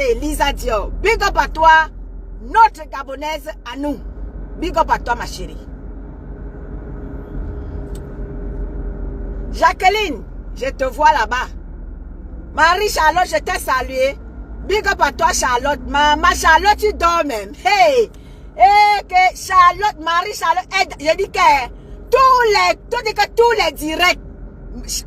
Cassé, Lisa Dio. Big up à toi, notre Gabonaise à nous. Big up à toi, ma chérie. Jacqueline, je te vois là-bas. Marie-Charlotte, je t'ai salué. Big up à toi, Charlotte. Ma Charlotte, tu dors même. Hey! Que Charlotte, Marie-Charlotte, je dis que tous les directs,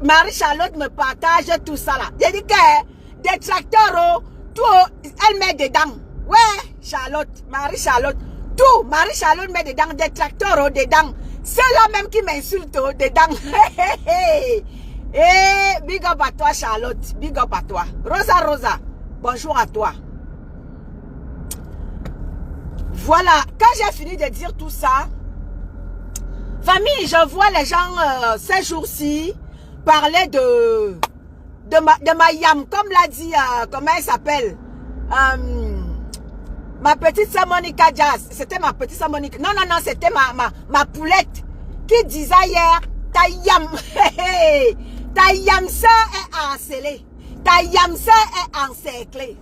Marie-Charlotte me partage tout ça là. Je dis que des tracteurs, tout, elle met dedans. Ouais, Charlotte, Marie-Charlotte, tout, Marie-Charlotte met dedans, des tracteurs dedans. Ceux-là même qui m'insultent dedans. Big up à toi, Charlotte. Big up à toi. Rosa, bonjour à toi. Voilà, quand j'ai fini de dire tout ça, famille, je vois les gens ces jours-ci parler de ma yam, comme l'a dit, comment elle s'appelle, ma petite sœur Monica Jazz. C'était ma petite sœur Monica. Non, c'était ma poulette qui disait hier, ta yam, ta yam sœur est harcelée, ta yam sœur est encerclée.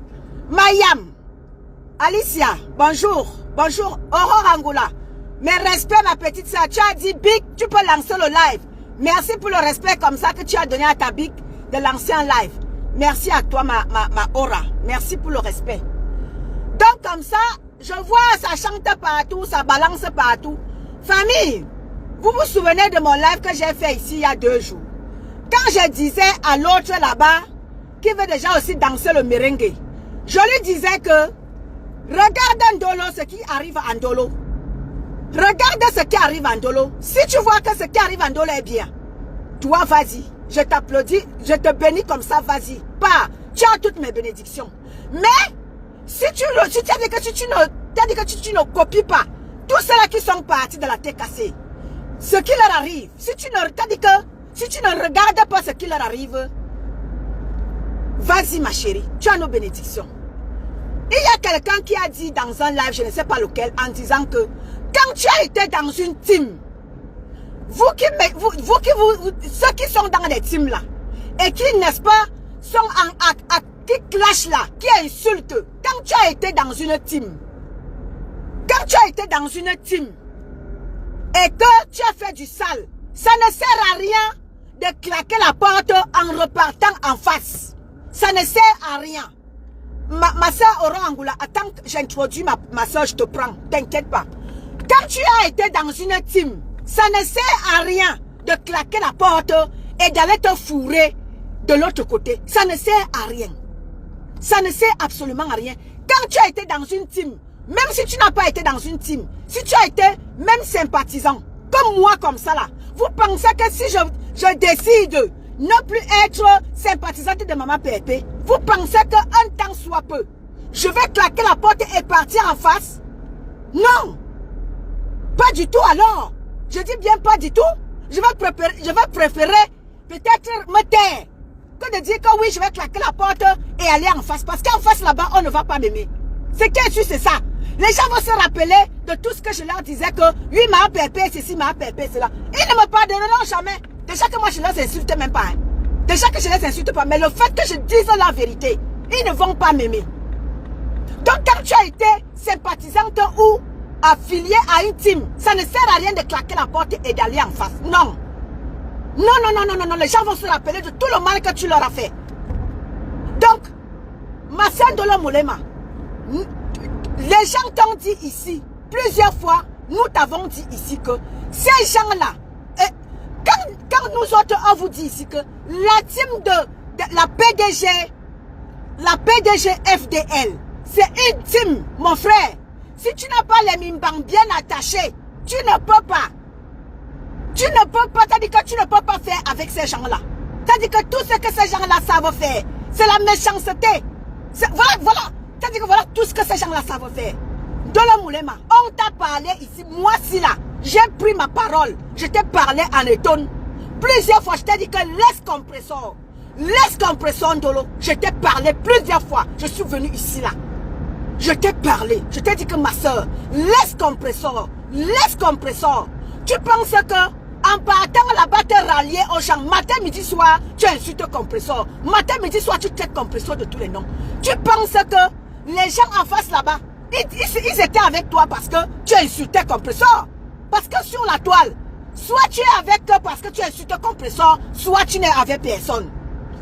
Ma yam, Alicia, bonjour, Aurore Angoula. Mes respects, ma petite sœur. Tu as dit Big, tu peux lancer le live. Merci pour le respect comme ça que tu as donné à ta Big de lancer un live. Merci à toi, ma Aura. Merci pour le respect. Donc comme ça, je vois ça chante partout, ça balance partout. Famille, vous vous souvenez de mon live que j'ai fait ici il y a 2 jours. Quand je disais à l'autre là-bas, qui veut déjà aussi danser le merengue, je lui disais que regarde Ndolo ce qui arrive à Ndolo. Regarde ce qui arrive à Ndolo. Si tu vois que ce qui arrive à Ndolo est bien, toi vas-y. Je t'applaudis, je te bénis comme ça, vas-y. Pas, tu as toutes mes bénédictions. Mais, si tu as dit que tu ne copies pas tous ceux-là qui sont partis de la tête cassée, ce qui leur arrive, si tu ne regardes pas ce qui leur arrive, vas-y ma chérie, tu as nos bénédictions. Il y a quelqu'un qui a dit dans un live, je ne sais pas lequel, en disant que quand tu as été dans une team, ceux qui sont dans les teams là, et qui, n'est-ce pas, sont qui clashent là, qui insultent, quand tu as été dans une team, et que tu as fait du sale, ça ne sert à rien de claquer la porte en repartant en face. Ça ne sert à rien. Ma soeur Aurore Angoula, attends que j'introduis ma soeur, je te prends, t'inquiète pas. Quand tu as été dans une team, ça ne sert à rien de claquer la porte et d'aller te fourrer de l'autre côté. Ça ne sert à rien. Ça ne sert absolument à rien. Quand tu as été dans une team, même si tu n'as pas été dans une team, si tu as été même sympathisant, comme moi comme ça là, vous pensez que si je décide ne plus être sympathisante de Maman Pépé, vous pensez qu'un temps soit peu, je vais claquer la porte et partir en face? Non! Pas du tout alors! Je dis bien pas du tout. Je vais préférer peut-être me taire que de dire que oui, je vais claquer la porte et aller en face. Parce qu'en face là-bas, on ne va pas m'aimer. C'est que c'est ça. Les gens vont se rappeler de tout ce que je leur disais que oui, ma pépé, ceci, ma pépé, cela. Ils ne me pardonneront jamais. Déjà que moi, je ne les insulte même pas. Hein. Déjà que je ne les insulte pas. Mais le fait que je dise la vérité, ils ne vont pas m'aimer. Donc, quand tu as été sympathisante ou affilié à une team, ça ne sert à rien de claquer la porte et d'aller en face. Non. Non. Les gens vont se rappeler de tout le mal que tu leur as fait. Donc, ma soeur Ndolo Moulema, les gens t'ont dit ici, plusieurs fois, nous t'avons dit ici que ces gens-là, quand nous autres, on vous dit ici que la team de la PDG FDL, c'est une team, mon frère. Si tu n'as pas les mimbang bien attachés, tu ne peux pas. Tu ne peux pas, t'as dit que tu ne peux pas faire avec ces gens-là. T'as dit que tout ce que ces gens-là savent faire, c'est la méchanceté. Voilà. T'as dit que voilà tout ce que ces gens-là savent faire. Ndolo Moulema, on t'a parlé ici, moi si là, j'ai pris ma parole. Je t'ai parlé en étonne. Plusieurs fois, je t'ai dit que laisse compresseur. Laisse compresseur, Ndolo. Je t'ai parlé plusieurs fois. Je suis venu ici là. Je t'ai parlé. Je t'ai dit que ma soeur, laisse compresseur. Laisse compresseur. Tu penses que en partant là-bas, te rallier au champ, matin, midi, soir, tu insultes compresseur. Matin, midi, soir, tu traites compresseur de tous les noms. Tu penses que les gens en face là-bas, ils étaient avec toi parce que tu insultais compresseur. Parce que sur la toile, soit tu es avec eux parce que tu insultes compresseur, soit tu n'es avec personne.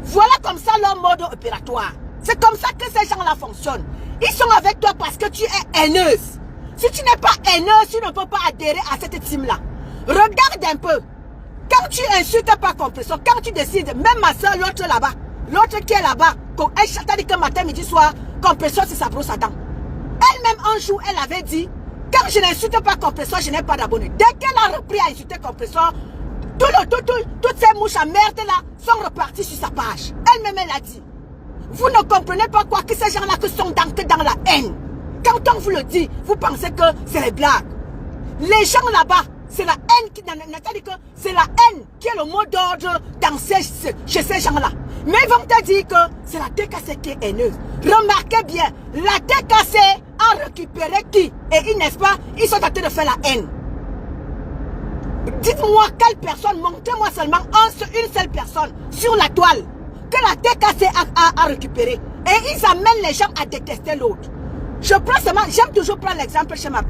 Voilà comme ça leur mode opératoire. C'est comme ça que ces gens-là fonctionnent. Ils sont avec toi parce que tu es haineuse. Si tu n'es pas haineuse, tu ne peux pas adhérer à cette team-là. Regarde un peu. Quand tu insultes pas compresseur, quand tu décides, même ma soeur, l'autre là-bas, l'autre qui est là-bas, elle dit que matin, midi, soir, compresseur, c'est sa brosse à dents. Elle-même, un jour, elle avait dit, quand je n'insulte pas compresseur, je n'ai pas d'abonnés. Dès qu'elle a repris à insulter compresseur, toutes ces mouches à merde là sont reparties sur sa page. Elle-même, elle a dit. Vous ne comprenez pas quoi que ces gens-là sont que dans la haine. Quand on vous le dit, vous pensez que c'est les blagues. Les gens là-bas, c'est la haine c'est la haine qui est le mot d'ordre chez ces gens-là. Mais ils vont te dire que c'est la TKC qui est haineuse. Remarquez bien, la TKC a récupéré qui? Et n'est-ce pas, ils sont en train de faire la haine. Dites-moi quelle personne, montrez-moi seulement une seule personne sur la toile que la TKC a récupéré. Et ils amènent les gens à détester l'autre. Je prends seulement, j'aime toujours prendre l'exemple chez ma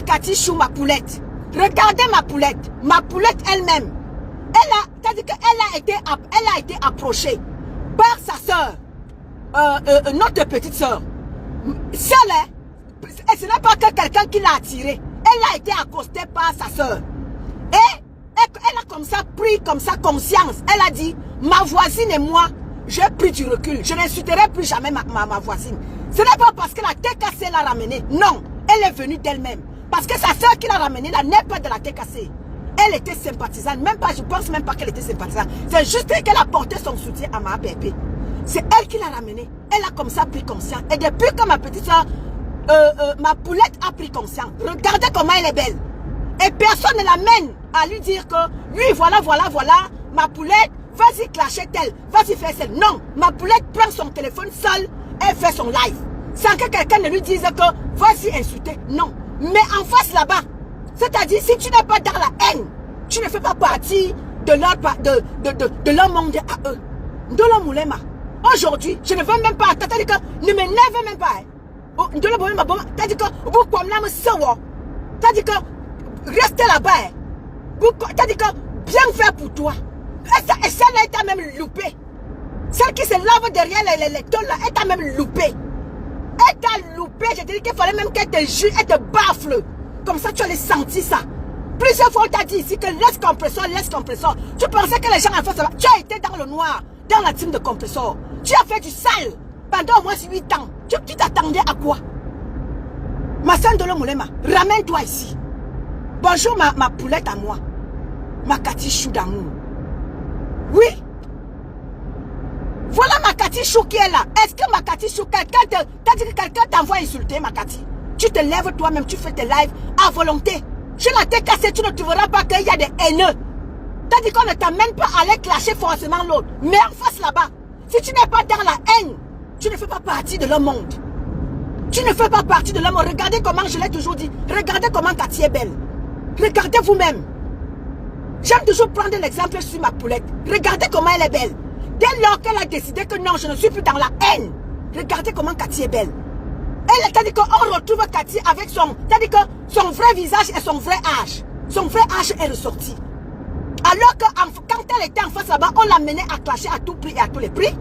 Cathy Chou, ma poulette. Regardez ma poulette. Ma poulette elle-même. Elle a été approchée par sa soeur, notre petite soeur. Seule, ce n'est pas que quelqu'un qui l'a attirée. Elle a été accostée par sa soeur. Et elle a comme ça pris conscience. Elle a dit, ma voisine et moi, j'ai pris du recul. Je n'insulterai plus jamais ma voisine. Ce n'est pas parce que la TKC l'a ramenée. Non, elle est venue d'elle-même. Parce que sa soeur qui l'a ramenée là n'est pas de la TKC. Elle était sympathisante. Même pas, je pense même pas qu'elle était sympathisante. C'est juste qu'elle a porté son soutien à ma bébé. C'est elle qui l'a ramenée. Elle a comme ça pris conscience. Et depuis que ma petite soeur, ma poulette a pris conscience. Regardez comment elle est belle. Et personne ne l'amène à lui dire que, lui, voilà, ma poulette, vas-y clasher tel, vas-y faire celle. Non, ma poulette prend son téléphone seule, elle fait son live. Sans que quelqu'un ne lui dise que, vas-y insulter. Non. Mais en face là-bas, c'est-à-dire, si tu n'es pas dans la haine, tu ne fais pas partie de leur monde à eux. De leur moulema. Aujourd'hui, je ne veux même pas, c'est-à-dire que, ne m'énerve même pas. C'est-à-dire que, vous comme là, c'est-à-dire que, restez là-bas. C'est-à-dire que, bien faire pour toi. Et celle-là, elle t'a même loupé. Celle qui se lave derrière les tôles là, elle t'a même loupé. Elle t'a loupé. Je te dis qu'il fallait même qu'elle te jure, elle te baffle. Comme ça, tu allais sentir ça. Plusieurs fois, on t'a dit ici que laisse compresseur, laisse compresseur. Tu pensais que les gens en face, tu as été dans le noir, dans la team de compresseur. Tu as fait du sale pendant au moins 8 ans. Tu t'attendais à quoi? Ma soeur de l'Omoulema, ramène-toi ici. Bonjour ma poulette à moi. Ma Cathy Chou d'amour. Oui. Voilà ma Cathy Chou qui est là. Est-ce que ma Cathy Chou, t'as dit que quelqu'un t'envoie insulter ma Cathy? Tu te lèves toi-même, tu fais tes lives à volonté. Je la t'ai cassé, tu ne trouveras pas qu'il y a des haineux. T'as dit qu'on ne t'amène pas à aller clasher forcément l'autre. Mais en face là-bas, si tu n'es pas dans la haine, tu ne fais pas partie de leur monde. Tu ne fais pas partie de leur monde. Regardez comment, je l'ai toujours dit, regardez comment Cathy est belle. Regardez vous-même. J'aime toujours prendre l'exemple sur ma poulette. Regardez comment elle est belle. Dès lors qu'elle a décidé que non, je ne suis plus dans la haine. Regardez comment Cathy est belle. Elle t'a dit qu'on retrouve Cathy avec son vrai visage et son vrai âge. Son vrai âge est ressorti. Alors que quand elle était en face là-bas, on l'a menée à clasher à tout prix et à tous les prix.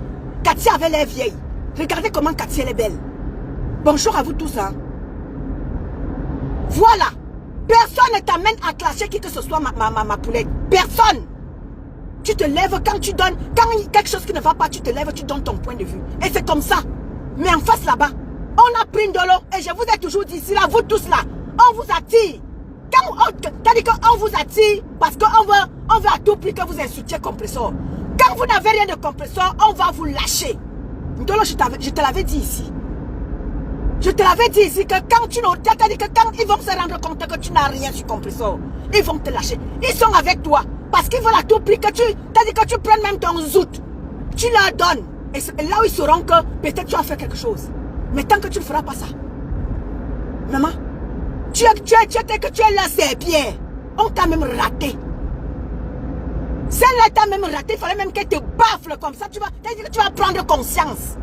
Cathy avait l'air vieille. Regardez comment Cathy elle est belle. Bonjour à vous tous. Hein. Voilà. Personne ne t'amène à clasher qui que ce soit ma poulette. Personne. Tu te lèves quand tu donnes. Quand il y a quelque chose qui ne va pas, tu te lèves, tu donnes ton point de vue. Et c'est comme ça. Mais en face là-bas, on a pris de l'eau. Et je vous ai toujours dit ici, là, vous tous là, on vous attire. T'as dit qu'on vous attire parce qu'on veut à tout prix que vous insultiez compresseur. Quand vous n'avez rien de compresseur, on va vous lâcher. Donc, je te l'avais dit ici. Je te l'avais dit ici que quand t'as dit que quand ils vont se rendre compte que tu n'as rien sur compresseur, ils vont te lâcher. Ils sont avec toi parce qu'ils veulent à tout prix que t'as dit que tu prennes même ton zout. Tu leur donnes. Et là où ils sauront que peut-être tu as fait quelque chose. Mais tant que tu ne feras pas ça. Maman, tu es là, c'est Pierre. On t'a même raté. Celle-là t'a même raté. Il fallait même qu'elle te baffle comme ça. Tu vas prendre conscience.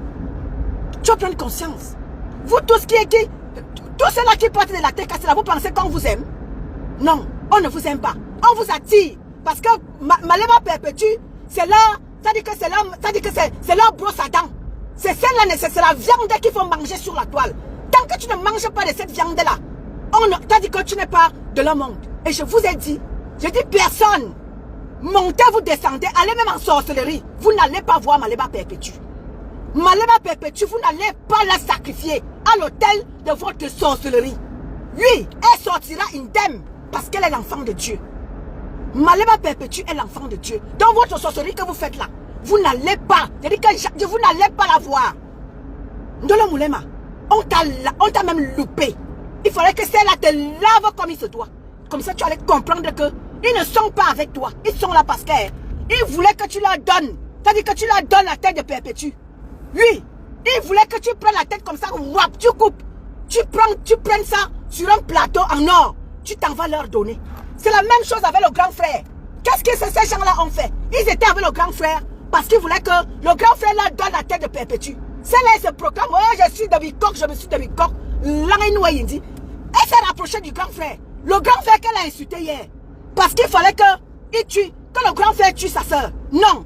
Tu vas prendre conscience. Vous tous tous ceux-là qui portent de la tête cassée là, vous pensez qu'on vous aime? Non, on ne vous aime pas. On vous attire. Parce que Malema perpétue, c'est là, ça dit que c'est leur brosse à dents. C'est celle-là, c'est la viande qu'il faut manger sur la toile. Tant que tu ne manges pas de cette viande-là, on t'a dit que tu n'es pas de leur monde. Et je vous ai dit, je dis personne, montez, vous descendez, allez même en sorcellerie. Vous n'allez pas voir Malema perpétue. Malema perpétue, vous n'allez pas la sacrifier à l'autel de votre sorcellerie. Oui, elle sortira indemne parce qu'elle est l'enfant de Dieu. Malema perpétue est l'enfant de Dieu. Dans votre sorcellerie que vous faites là, vous n'allez pas, vous n'allez pas la voir. Ndolo Moulema, on t'a même loupé. Il fallait que celle-là te lave comme il se doit. Comme ça, tu allais comprendre que ils ne sont pas avec toi. Ils sont là parce qu'ils voulaient que tu leur donnes. C'est-à-dire que tu leur donnes la tête de perpétue. Oui, ils voulaient que tu prennes la tête comme ça, wap, tu coupes. Tu prends ça sur un plateau en or. Tu t'en vas leur donner. C'est la même chose avec le grand frère. Qu'est-ce que ces gens-là ont fait? Ils étaient avec le grand frère parce qu'ils voulaient que le grand frère leur donne la tête de perpétue. Celle-là, elle se proclame, oh, je suis de Bikok, je me suis de Bikok. Elle s'est rapprochée du grand frère. Le grand frère qu'elle a insulté hier. Parce qu'il fallait que le grand frère tue sa soeur. Non.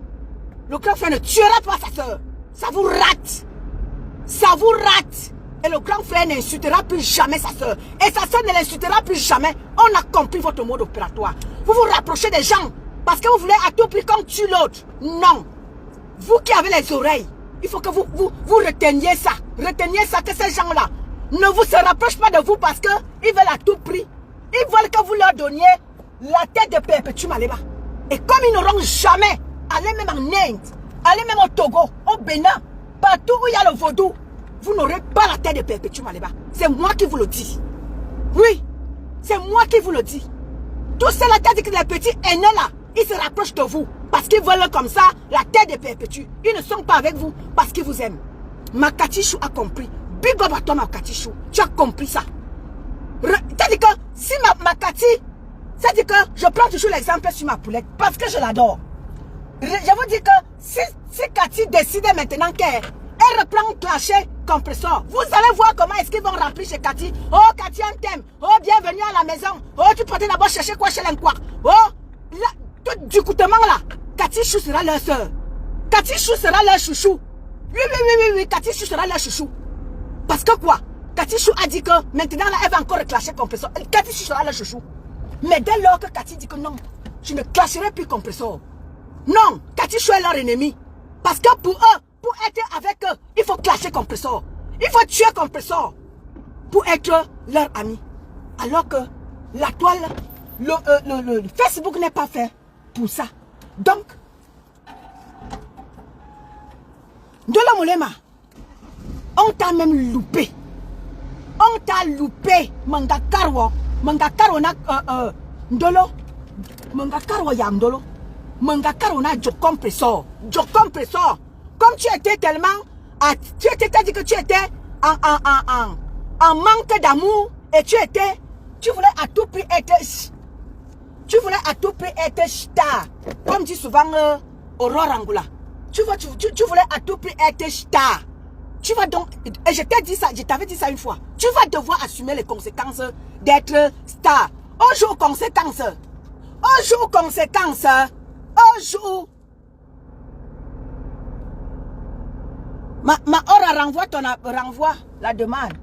Le grand frère ne tuera pas sa soeur. Ça vous rate. Ça vous rate. Et le grand frère n'insultera plus jamais sa soeur. Et sa soeur ne l'insultera plus jamais. On a compris votre mode opératoire. Vous vous rapprochez des gens parce que vous voulez à tout prix qu'on tue l'autre. Non. Vous qui avez les oreilles, il faut que vous reteniez ça. Reteniez ça, que ces gens-là ne vous se rapprochent pas de vous parce qu'ils veulent à tout prix. Ils veulent que vous leur donniez la tête de Perpétue Malema. Et comme ils n'auront jamais, allez même en Inde, allez même au Togo, au Bénin, partout où il y a le vaudou, vous n'aurez pas la tête de Perpétue Malema. C'est moi qui vous le dis. Oui, c'est moi qui vous le dis. Tous ceux-là qui disent que les petits aînés là, ils se rapprochent de vous parce qu'ils veulent comme ça la tête de Perpétue. Ils ne sont pas avec vous parce qu'ils vous aiment. Makatichou a compris. Big up à toi Makatichou. Tu as compris ça. C'est-à-dire que si Makati, c'est-à-dire que je prends toujours l'exemple sur ma poulette parce que je l'adore. Je vous dis que si Cathy décide maintenant qu'elle reprend clasher compresseur, vous allez voir comment est-ce qu'ils vont remplir chez Cathy. Oh Cathy, on t'aime. Oh bienvenue à la maison. Oh tu partais d'abord chercher quoi chez l'enquoi. Oh là, tout du coutement là. Cathy Chou sera leur soeur. Cathy Chou sera leur chouchou. Oui, Cathy Chou sera leur chouchou. Parce que quoi? Cathy Chou a dit que maintenant là, elle va encore clasher compresseur. Cathy Chou sera leur chouchou. Mais dès lors que Cathy dit que non, je ne clasherai plus compresseur. Non, Cathy Chou est leur ennemi. Parce que pour eux, pour être avec eux, il faut clasher compresseur. Il faut tuer compresseur pour être leur ami. Alors que la toile, le Facebook n'est pas fait pour ça. Donc, Ndolo Moulema, on t'a même loupé. On t'a loupé. Mangakarwa na Ndolo. Mangakarwa ya Ndolo. Mangakarwa na jo compresseur. Comme tu étais tellement, tu étais dit que tu étais en manque d'amour et tu voulais à tout prix être star. Comme dit souvent Aurore Angoula. Tu voulais à tout prix être star. Tu vas donc, et je t'ai dit ça, je t'avais dit ça une fois. Tu vas devoir assumer les conséquences d'être star. Un jour conséquences. Un jour. Ma Ora renvoie la demande.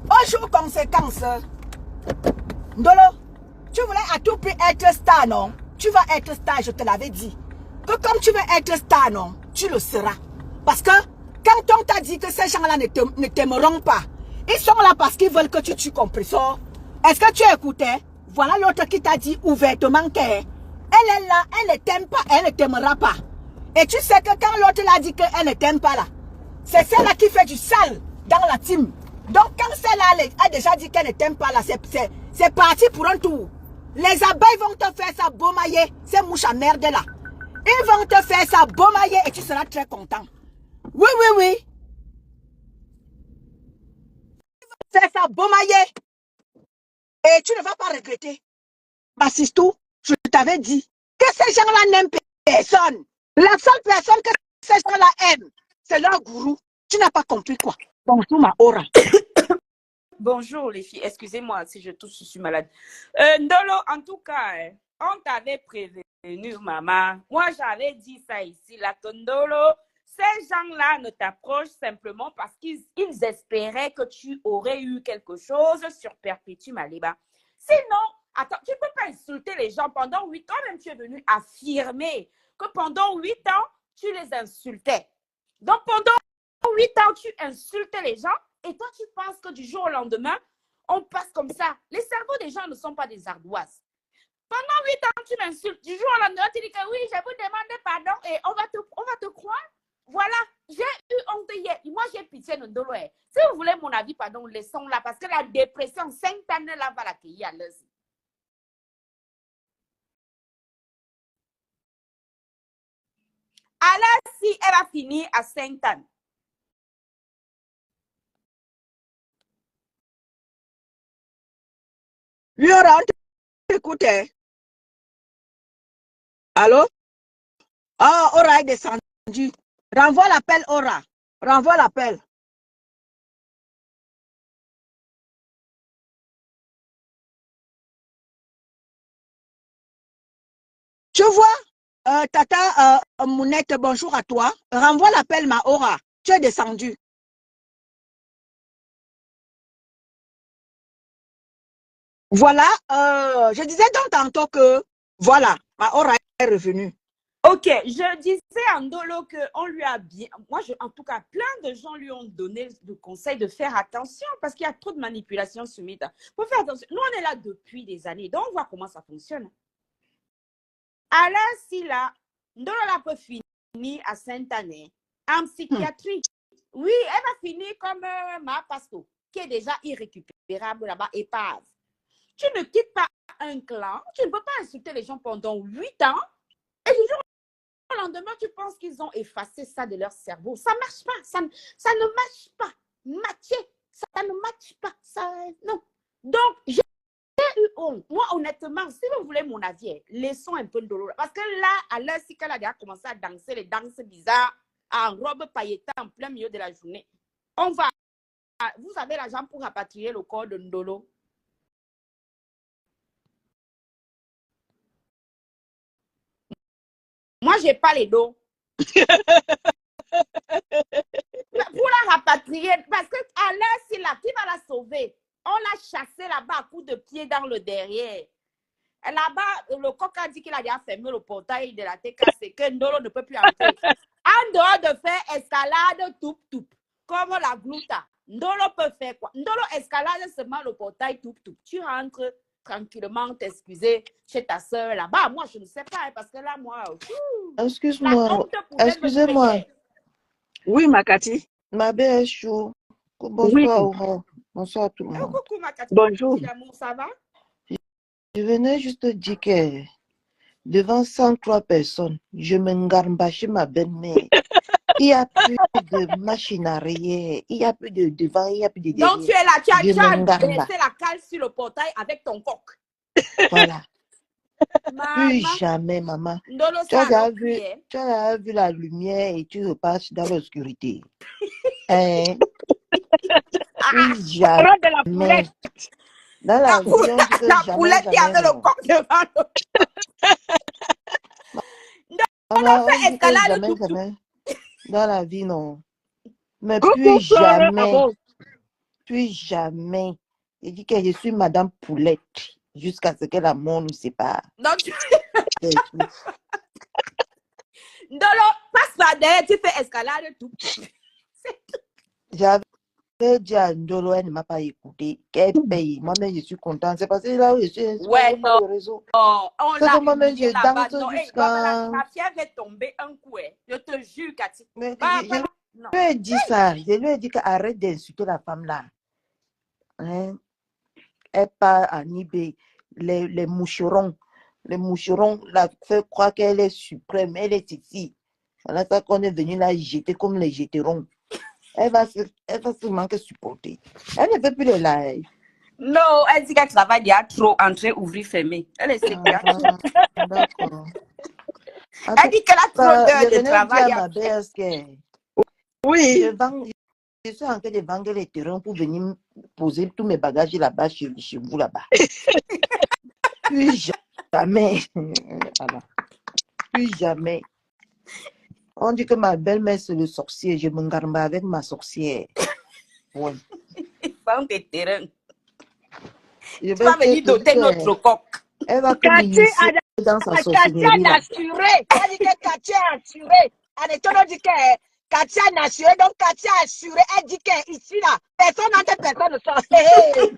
Un jour conséquences. Ndolo, tu voulais à tout prix être star, non? Tu vas être star, je te l'avais dit. Que comme tu veux être star, non? Tu le seras. Parce que quand on t'a dit que ces gens-là ne t'aimeront pas, ils sont là parce qu'ils veulent que tu tues compresseur. Est-ce que tu écoutais? Voilà l'autre qui t'a dit ouvertement qu'elle est là, elle ne t'aime pas, elle ne t'aimera pas. Et tu sais que quand l'autre l'a dit qu'elle ne t'aime pas là, c'est celle-là qui fait du sale dans la team. Donc quand celle-là a déjà dit qu'elle ne t'aime pas là, c'est parti pour un tour. Les abeilles vont te faire ça baumailler, ces mouches à merde là. Ils vont te faire ça baumailler et tu seras très content. Oui. Ils vont te faire ça baumailler. Et tu ne vas pas regretter. Bassistou, je t'avais dit que ces gens-là n'aiment personne. La seule personne que ces gens-là aiment, c'est leur gourou. Tu n'as pas compris quoi? Bonjour, ma aura. Bonjour les filles, excusez-moi si je tousse, je suis malade. Ndolo, en tout cas, on t'avait prévenu, maman. Moi, j'avais dit ça ici, là, que Ndolo, ces gens-là ne t'approchent simplement parce qu'ils espéraient que tu aurais eu quelque chose sur Perpétue Maliba. Sinon, attends, tu ne peux pas insulter les gens pendant 8 ans, même tu es venu affirmer que pendant 8 ans, tu les insultais. Donc, pendant 8 ans, tu insultais les gens. Et toi, tu penses que du jour au lendemain, on passe comme ça. Les cerveaux des gens ne sont pas des ardoises. Pendant 8 ans, tu m'insultes. Du jour au lendemain, tu dis que oui, je vous demande pardon et on va te croire. Voilà, j'ai eu honte hier. Moi, j'ai pitié de Ndolo. Si vous voulez mon avis, pardon, laissons-la parce que la dépression, 5 années là, va l'accueillir à l'heure. Alors, si elle a fini à 5 ans. Oui, Aura, on t'écoute. Allô? Ah, Aura est descendu. Renvoie l'appel, Aura. Renvoie l'appel. Tu vois, Tata Mounette, bonjour à toi. Renvoie l'appel, ma Aura. Tu es descendu. Voilà, je disais donc tantôt que, voilà, ma Aura est revenue. Ok, je disais à Ndolo qu'on lui a bien... Moi, en tout cas, plein de gens lui ont donné le conseil de faire attention parce qu'il y a trop de manipulation sur Meta. Il faut faire attention. Nous, on est là depuis des années, donc on voit comment ça fonctionne. Alors, si là, Ndolo là peut finir à Sainte-Année en psychiatrie. Oui, elle va finir comme ma pasto, qui est déjà irrécupérable là-bas, épave. Tu ne quittes pas un clan, tu ne peux pas insulter les gens pendant 8 ans et du jour au lendemain, tu penses qu'ils ont effacé ça de leur cerveau. Ça ne marche pas. Ça ne marche pas. Mathieu, ça ne marche pas. Ça, non. Donc, j'ai eu honte. Moi, honnêtement, si vous voulez mon avis, laissons un peu de dollar. Parce que là, à l'heure, si elle a commencé à danser les danses bizarres en robe pailletée en plein milieu de la journée, on va... Vous avez l'argent pour rapatrier le corps de Ndolo. Moi, je n'ai pas les dos. Pour la rapatrier, parce que à l'heure, c'est là, qui va la sauver? On l'a chassée là-bas à coups de pied dans le derrière. Là-bas, le coq a dit qu'il a déjà fermé le portail de la TKC, que Ndolo ne peut plus entrer. En dehors de faire escalade toup-toup, comme la glouta, Ndolo peut faire quoi? Ndolo escalade seulement le portail toup-toup. Tu rentres tranquillement t'excuser chez ta soeur là-bas. Moi, je ne sais pas, parce que là, moi... Excuse-moi, excusez-moi. Oui, Makati. Ma belle est chaud. Bonsoir, Oui. Aura. Bonsoir à tout le monde. Coucou, Makati. Bonjour. Ça va? Je venais juste te dire que devant 103 personnes, je m'engarbe chez ma belle-mère. Il n'y a plus de machine arrière, il n'y a plus de devant, il n'y a plus de derrière. Donc tu es là, tu as dressé la cale sur le portail avec ton coq. Voilà. Maman. Plus jamais, maman. Ndolo, Tu as déjà vu la lumière et tu repasses dans l'obscurité. Hein? Plus jamais. De la poulette. Dans la vie, on dit que la jamais, poulette qui avait le coq devant le... Maman, on dit que jamais, jamais. Dans la vie, non. Mais plus jamais. Plus jamais. Il dit que je suis Madame Poulette jusqu'à ce que la mort nous sépare. Donc, Ndolo, passe par derrière, tu fais escalade tout. J'avais dit à Ndolo, elle ne m'a pas écouté. Qu'elle paye. Moi-même, je suis contente. C'est parce que là où je suis ouais, non. le réseau. Oh, on l'a moi-même, je danse jusqu'à... La fièvre est tombée un coup. Je te jure, Cathy. Mais je lui ai dit ça. Je lui ai dit qu'arrête d'insulter la femme là. Hein? Elle part en eBay. Les moucherons. Les moucherons la fait croire qu'elle est suprême. Elle est ici. Voilà ça qu'on est venu la jeter comme les jeterons. Elle va se manquer supporter. Elle ne fait plus les lives. Non, elle dit qu'elle travaille déjà trop, entrer, ouvrir, fermer. Elle est d'accord. Elle dit qu'elle a trop d'heures de travail. Je venais dire à ma belle que oui. je suis en train de vendre les terrains pour venir poser tous mes bagages là-bas chez vous là-bas. Plus jamais. Voilà. Plus jamais. On dit que ma belle-mère, c'est le sorcier. Je m'engarme avec ma sorcière. Ouais. Vendre des terrains. Je Tu vas venir doter notre coq. Elle va comme Cathy initier dans sa sorcellerie. a assuré. Elle dit que Cathy a assuré. Anetono dit que Cathy a assuré. Donc Cathy a assuré. Elle dit que ici là, personne ne sort.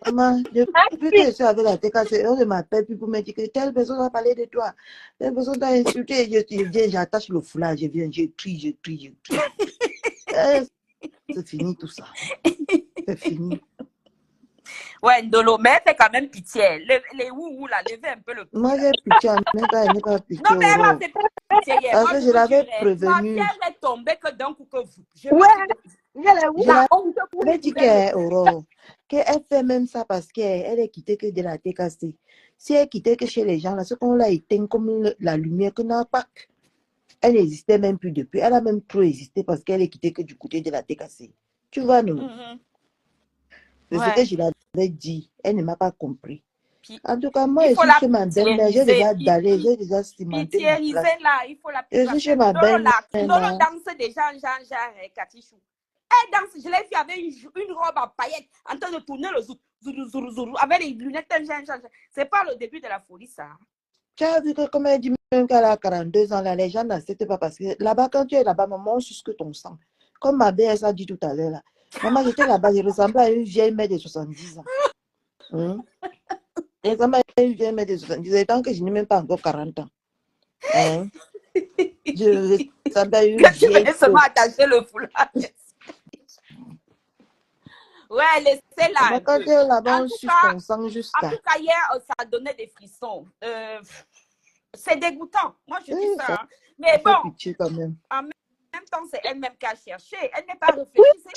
Maman, depuis que je suis avec la TKC, on ne m'appelle plus pour me dire que telle personne a parlé de toi. Telle personne t'a insulté. Je viens, j'attache le foulard, je viens, je crie. C'est fini tout ça. C'est fini. Ouais, Ndolo, mais elle fait quand même pitié. Les ouhou là, levez un peu le cul. Moi, j'ai pitié, mais elle n'est pas pitié. Non, mais elle m'a fait pitié hier. Parce Moi, que je l'avais prévenu. Ma pierre est tombée que d'un coup que vous. Je Ouais. Je l'avais dit qu'elle Aurore, qu'elle fait même ça parce qu'elle est quittée que de la TKC. Si elle quittait que chez les gens, là, ce qu'on l'a éteint comme la lumière que n'a pas. Elle n'existait même plus depuis. Elle a même trop existé parce qu'elle est quittée que du côté de la TKC. Tu vois, non? C'est ce que je l'avais dit. Elle ne m'a pas compris. Puis, en tout cas, moi, je suis chez ma belle-mère. J'ai déjà cimenté ma place. Là, il faut la Je suis chez ma belle-mère. Ndolo danse déjà, genre, Katichou. Elle danse, je l'ai vu avec une robe à paillettes, en train de tourner le zourou, avec les lunettes, c'est pas le début de la folie, ça. Tu as vu que, comme elle dit, même qu'elle a 42 ans, là, les gens n'acceptent pas parce que là-bas, quand tu es là-bas, maman, on suce que ton sang. Comme ma BS a dit tout à l'heure, là. Maman, j'étais là-bas, je ressemblais à une vieille mère de 70 ans. Je ressemblais à une vieille mère de 70 ans, tant que je n'ai même pas encore 40 ans. Je ressemblais à une vieille. Je vais seulement attacher le foulard. Ouais, laissez-la. Quand tu es là-bas, on suce ton sang En jusqu'à. tout cas, hier, ça donnait des frissons. C'est dégoûtant. Moi, je dis ça. Hein. Mais bon, quand même. En même temps, c'est elle-même qui a cherché. Elle n'est pas réfléchie.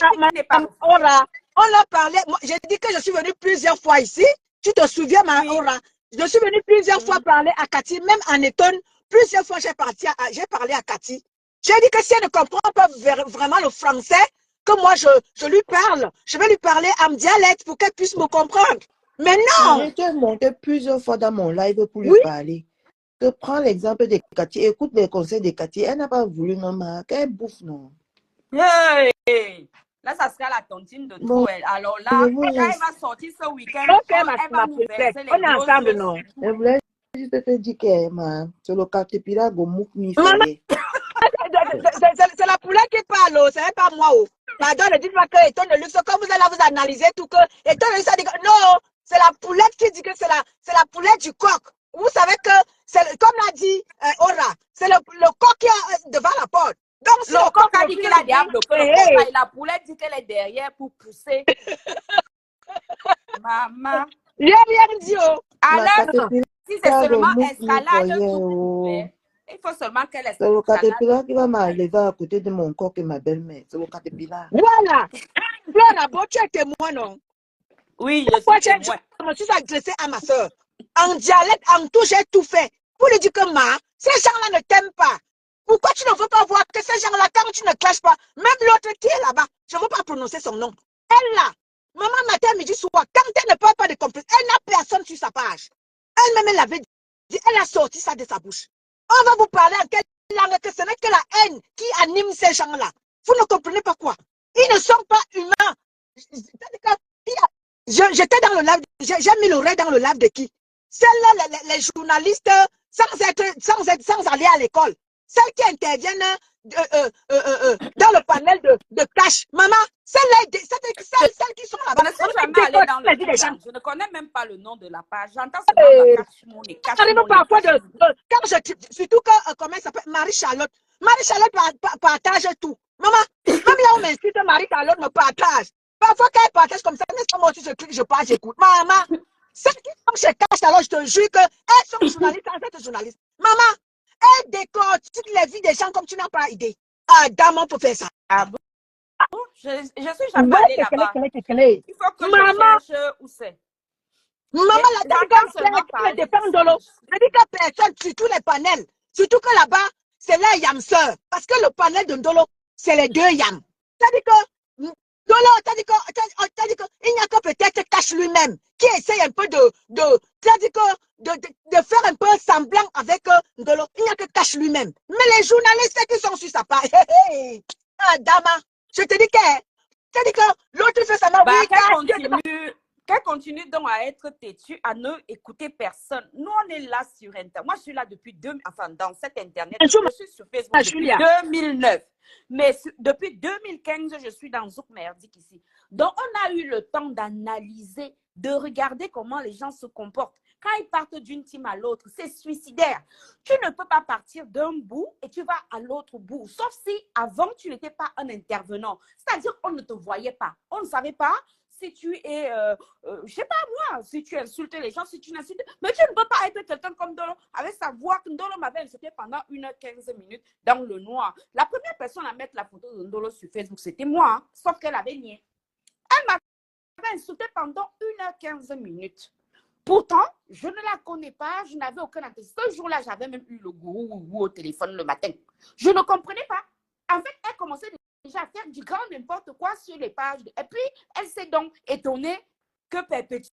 On a parlé. J'ai dit que je suis venue plusieurs fois ici. Tu te souviens, ma Aura? Je suis venue plusieurs fois parler à Cathy, même en étonne. Plusieurs fois, j'ai parlé à Cathy. J'ai dit que si elle ne comprend pas vraiment le français, que moi, je lui parle. Je vais lui parler en dialecte pour qu'elle puisse me comprendre. Mais non! J'ai monté plusieurs fois dans mon live pour lui parler. Je prends l'exemple de Cathy. Écoute les conseils de Cathy. Elle n'a pas voulu, non, mais qu'elle bouffe, non. Hey! Là, ça sera la tontine de Noël. Alors là, quand elle va sortir ce week-end, elle va nous verser les on est ensemble, non? Je voulais juste te dire que c'est le caterpillar Gomouk mi c'est la poulette qui parle, c'est pas moi. Pardon, ne dites pas que Eton de luxe, comme vous allez vous analyser tout que Eton de luxe a dit que non, c'est la poulette qui dit que c'est la poulette du coq. Vous savez que, comme l'a dit Aura, c'est le coq qui est devant la porte. Donc, le coq a dit qu'il a déjà bloqué le coq, et la poulette dit qu'elle est derrière pour pousser. Maman. Rien dit. Alors, si c'est seulement escalade, il faut seulement qu'elle escalade. C'est le caterpillar qui va m'enlever à côté de mon coq et ma belle-mère. C'est le caterpillar. Voilà. Flora, bon, tu es témoin, non? Oui, je suis témoin. Je me suis adressée à ma soeur. En dialecte, en tout, j'ai tout fait. Pour lui dire que ces gens-là ne t'aiment pas. Pourquoi tu ne veux pas voir que ces gens-là, quand tu ne clashes pas, même l'autre qui est là-bas, je ne veux pas prononcer son nom. Elle là, maman, matin, midi, soir, quand elle ne parle pas de complice, elle n'a personne sur sa page. Elle-même, elle l'avait dit, elle a sorti ça de sa bouche. On va vous parler en quelle langue que ce n'est que la haine qui anime ces gens-là. Vous ne comprenez pas quoi? Ils ne sont pas humains. J'étais dans le live, j'ai mis l'oreille dans le live de qui? Celles-là, les journalistes, sans aller à l'école. Celles qui interviennent dans le panel de cash. Maman, celles qui sont là-bas. Je ne connais même pas le nom de la page. J'entends seulement cash money. Surtout que, comment elle s'appelle? Marie-Charlotte. Marie-Charlotte partage tout. Maman, même là où m'insulte, Marie-Charlotte me partage. Parfois, quand elle partage comme ça, n'est-ce pas moi aussi, je clique, je parle, j'écoute. Maman, celles qui sont chez Cash, alors je te jure qu'elles sont journalistes sans être journalistes. Maman, elles décortiquent les vies des gens comme tu n'as pas idée. Ah, dame, on peut faire ça. Ah bon? Je suis jamais allée là-bas. Il faut que je cherche où c'est. Maman, la dame, quand elle dépend de l'eau, je dis que personne, surtout les panels, surtout que là-bas, c'est les yamseurs. Parce que le panel de Ndolo, c'est les deux yams. C'est-à-dire que Ndolo, t'as dit qu'il n'y a que peut-être Cash lui-même qui essaye un peu de faire un peu semblant avec Ndolo. Il n'y a que Cash lui-même. Mais les journalistes qui sont sur sa page, ah, Dama, je te dis que l'autre fait ça, bah, qu'elle continue donc à être têtue, à ne écouter personne. Nous, on est là sur Internet. Moi, je suis là depuis dans cet Internet. Je suis sur Facebook depuis 2009. Mais depuis 2015, je suis dans Zouk Merdique ici. Donc, on a eu le temps d'analyser, de regarder comment les gens se comportent. Quand ils partent d'une team à l'autre, c'est suicidaire. Tu ne peux pas partir d'un bout et tu vas à l'autre bout. Sauf si avant, tu n'étais pas un intervenant. C'est-à-dire qu'on ne te voyait pas. On ne savait pas si tu es, je sais pas moi, si tu insultes les gens, si tu n'insultes. Mais tu ne peux pas être quelqu'un comme Ndolo, avec sa voix que Ndolo m'avait insulté pendant 1h15 minutes dans le noir. La première personne à mettre la photo de Ndolo sur Facebook, c'était moi, hein, sauf qu'elle avait nié. Elle m'avait insulté pendant 1h15 minutes. Pourtant, je ne la connais pas, je n'avais aucun intérêt. Ce jour-là, j'avais même eu le gourou au téléphone le matin. Je ne comprenais pas. En fait, elle commençait déjà à faire du grand n'importe quoi sur les pages. Et puis, elle s'est donc étonnée que Perpétue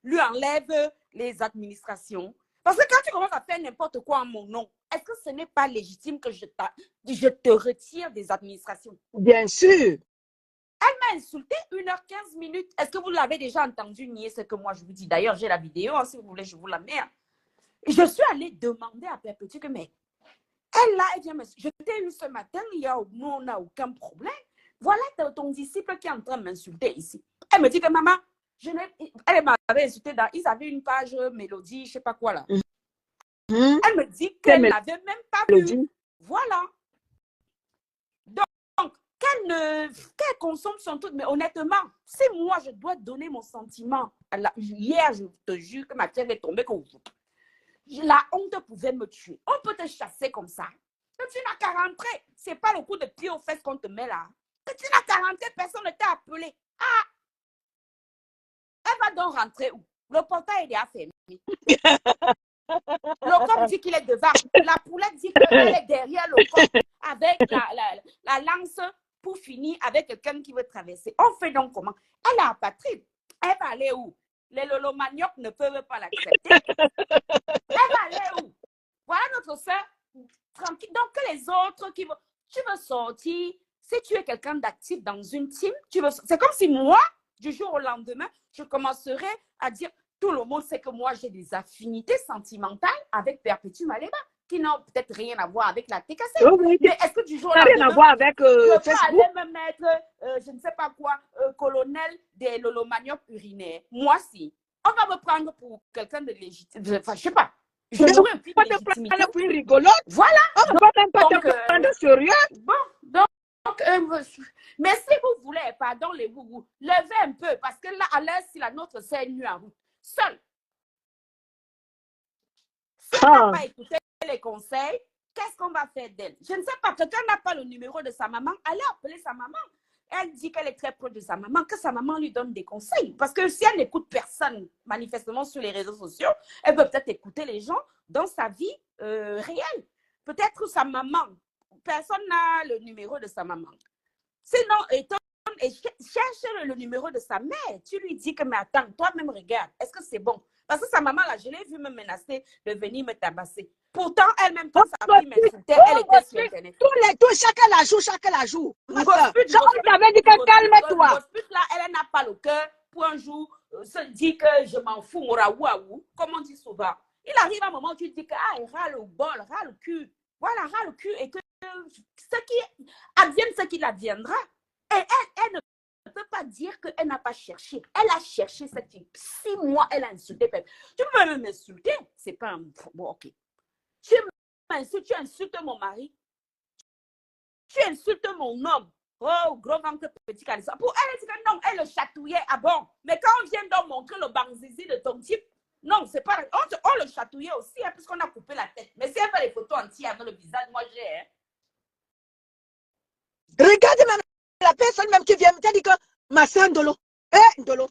lui enlève les administrations. Parce que quand tu commences à faire n'importe quoi en mon nom, est-ce que ce n'est pas légitime que je te retire des administrations? Bien sûr. Elle m'a insulté 1h15 minutes. Est-ce que vous l'avez déjà entendu nier ce que moi je vous dis? D'ailleurs, j'ai la vidéo, hein, si vous voulez, je vous la mets. Je suis allée demander à Perpétue que, mais elle là, elle vient me... Je t'ai eu ce matin, nous, on n'a aucun problème. Voilà ton disciple qui est en train de m'insulter ici. Elle me dit que maman, elle m'avait insulté dans... Ils avaient une page mélodie, je ne sais pas quoi là. Elle me dit qu'elle n'avait même pas vu. Voilà. Donc, qu'elle consomme son truc. Mais honnêtement, si moi, je dois donner mon sentiment. Hier, je te jure que ma tête est tombée comme vous. La honte pouvait me tuer. On peut te chasser comme ça. Que tu n'as qu'à rentrer. Ce n'est pas le coup de pied aux fesses qu'on te met là. Que tu n'as qu'à rentrer, personne ne t'a appelé. Ah! Elle va donc rentrer où? Le portail est déjà fermé. Le coq dit qu'il est devant. La poulette dit qu'elle est derrière le coq avec la lance pour finir avec quelqu'un qui veut traverser. On fait donc comment? Elle est apatride. Elle va aller où? Les lolomaniocs ne peuvent pas l'accepter. Elle va aller où? Voilà notre soeur tranquille. Donc, que les autres qui vont... Tu veux sortir, si tu es quelqu'un d'actif dans une team, c'est comme si moi, du jour au lendemain, je commencerais à dire, tout le monde sait que moi, j'ai des affinités sentimentales avec Perpétue Maleba, qui n'ont peut-être rien à voir avec la TKC. Oui, mais est-ce que du jour au lendemain, rien à voir avec je peux aller me mettre, je ne sais pas quoi, colonel des lolomaniocs urinaires? Moi, si. On va me prendre pour quelqu'un de légitime. Enfin, je ne sais pas. Je n'aurais plus de légitimité. Pas te prendre rigolote. Voilà. On ne va même pas te prendre sérieux. Bon, donc, mais si vous voulez, pardon les vous levez un peu, parce que là, à l'aise, si la nôtre s'est nue en route, seule. Si elle n'a pas écouté les conseils, qu'est-ce qu'on va faire d'elle? Je ne sais pas, quelqu'un n'a pas le numéro de sa maman, allez appeler sa maman. Elle dit qu'elle est très proche de sa maman, que sa maman lui donne des conseils. Parce que si elle n'écoute personne, manifestement sur les réseaux sociaux, elle peut peut-être écouter les gens dans sa vie réelle. Peut-être sa maman. Personne n'a le numéro de sa maman. Sinon, cherche le numéro de sa mère. Tu lui dis que, mais attends, toi-même regarde, est-ce que c'est bon? Parce que sa maman, là, je l'ai vu me menacer de venir me tabasser. Pourtant, elle-même, quand sa fille m'insultait, elle était sur Internet. Chacun la joue. Je t'avais dit que calme-toi. Là, elle n'a pas le cœur pour un jour se dire que je m'en fous, comme on dit souvent. Il arrive un moment où tu dis que, il râle au bol, râle le cul. Voilà, râle le cul et que ce qui advienne, ce qu'il adviendra. Et elle ne peut pas dire qu'elle n'a pas cherché. Elle a cherché cette fille. 6 mois, elle a insulté. Tu peux même m'insulter. C'est pas un... Bon, ok. Tu m'insultes, tu insultes mon mari. Tu insultes mon homme. Oh, gros ventre, petit calisson. Pour elle, elle dit que non, elle le chatouillait. Ah bon? Mais quand on vient donc montrer le banzizi de ton type, non, c'est pas... On le chatouillait aussi, hein, puisqu'on a coupé la tête. Mais si elle fait les photos entières avec le visage, moi j'ai... Hein. Regarde même la personne même qui vient, t'as dit que ma soeur Ndolo, Ndolo,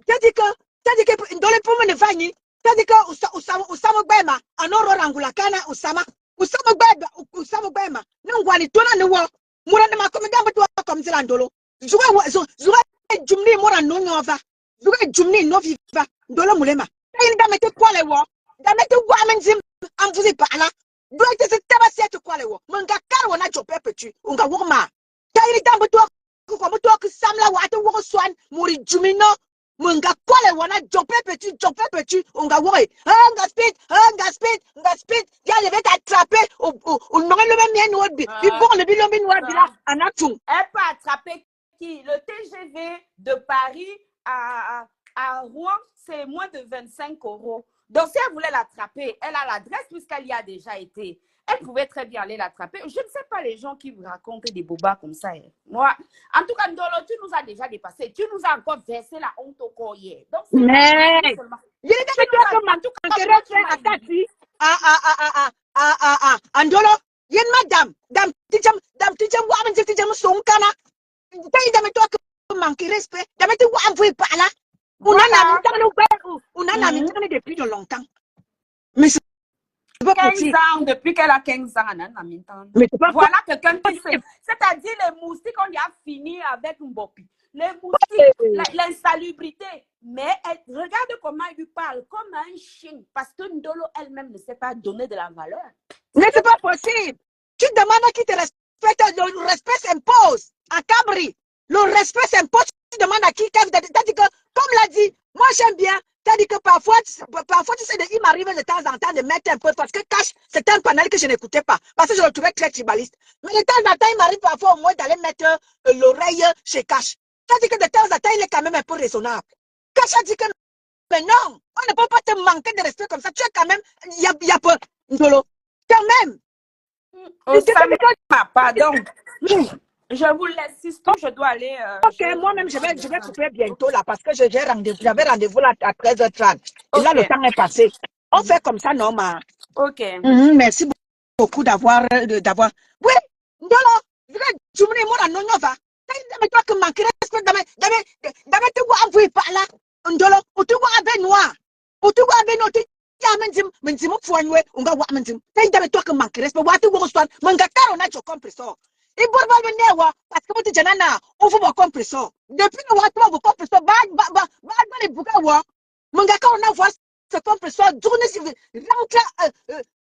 t'as dit que Ndolo pour me ne vagner, t'as dit que Usama Bema, en oro rangula kana Usama Bema, non wani tona ne wa, mura ne ma comme d'abord comme c'est Ndolo. Jumni mora no nyova. Zuga jumni no viva. Ndolo mulema. Tayi damete kwale wo. Damete wamenzi amvuzi pala. Doite se taba setu kwale wo. Munga karwo na jope petu. Unga woma. Tayi dambuto ko muto ko samla watu wo swan muri jumino. Munga kwale wo na jope petu. Unga woi. Nga speed. Ya le va t'attraper au non le même mien wodbi. Bi bon le bilombi noir bila anatung. Elle peut attraper qui? Le TGV de Paris à Rouen, c'est moins de 25 €. Donc, si elle voulait l'attraper, elle a l'adresse puisqu'elle y a déjà été. Elle pouvait très bien aller l'attraper. Je ne sais pas les gens qui vous racontent des bobas comme ça. Moi, en tout cas, Ndolo, tu nous as déjà dépassé. Tu nous as encore versé la honte au corps hier. Donc, c'est mais il y a des Andolo, yen madame, dam tijam wamen tijam sonkana. Tay dame to ko manquer respect, dame te wa vous pas là. On a mis depuis de longtemps. Mais c'est pas 15 possible. ans, depuis qu'elle a 15 ans, Mais c'est pas voilà quelqu'un qui sait. C'est-à-dire les moustiques, on y a fini avec un bopi. Les moustiques, l'insalubrité. Mais regarde comment il lui parle, comme un chien. Parce que Ndolo elle-même ne sait pas donner de la valeur. Mais c'est pas possible. Tu demandes à qui te respecte, le respect s'impose. À Cabri, le respect s'impose. Tu demandes à qui, t'as dit que, comme l'a dit, moi j'aime bien. T'as dit que parfois tu sais, il m'arrive de temps en temps de mettre un peu, parce que Cash, c'est un panel que je n'écoutais pas, parce que je le trouvais très tribaliste. Mais de temps en temps, il m'arrive parfois au moins d'aller mettre l'oreille chez Cash. T'as dit que de temps en temps, il est quand même un peu raisonnable. Cash a dit que, mais non, on ne peut pas te manquer de respect comme ça. Tu es quand même, il y a peu, Ndolo. Quand même. Pardon. Je vous laisse, sinon je dois aller. Ok, moi-même, je vais couper bientôt là parce que j'avais rendez-vous là à 13h30. Et là, le temps est passé. On fait comme ça, non, ma. Ok. Merci beaucoup d'avoir. Oui, Ndolo, tu me dis, moi, non, va. Mais toi, que manquer respect, dame, tu vois, vous pas là. Ndolo, ou tu vois, avec noir. Ou tu vois, avec noir. Mendim fouanwe unga wa mendim tay dame to ka manque respect wa tu wo swan manga karo na jo compressor e borba be newa parce que mo ti janana o fu bo compressor depuis le wa tu bo compressor ba le buka wa manga karo na voix ce compressor journée si rentre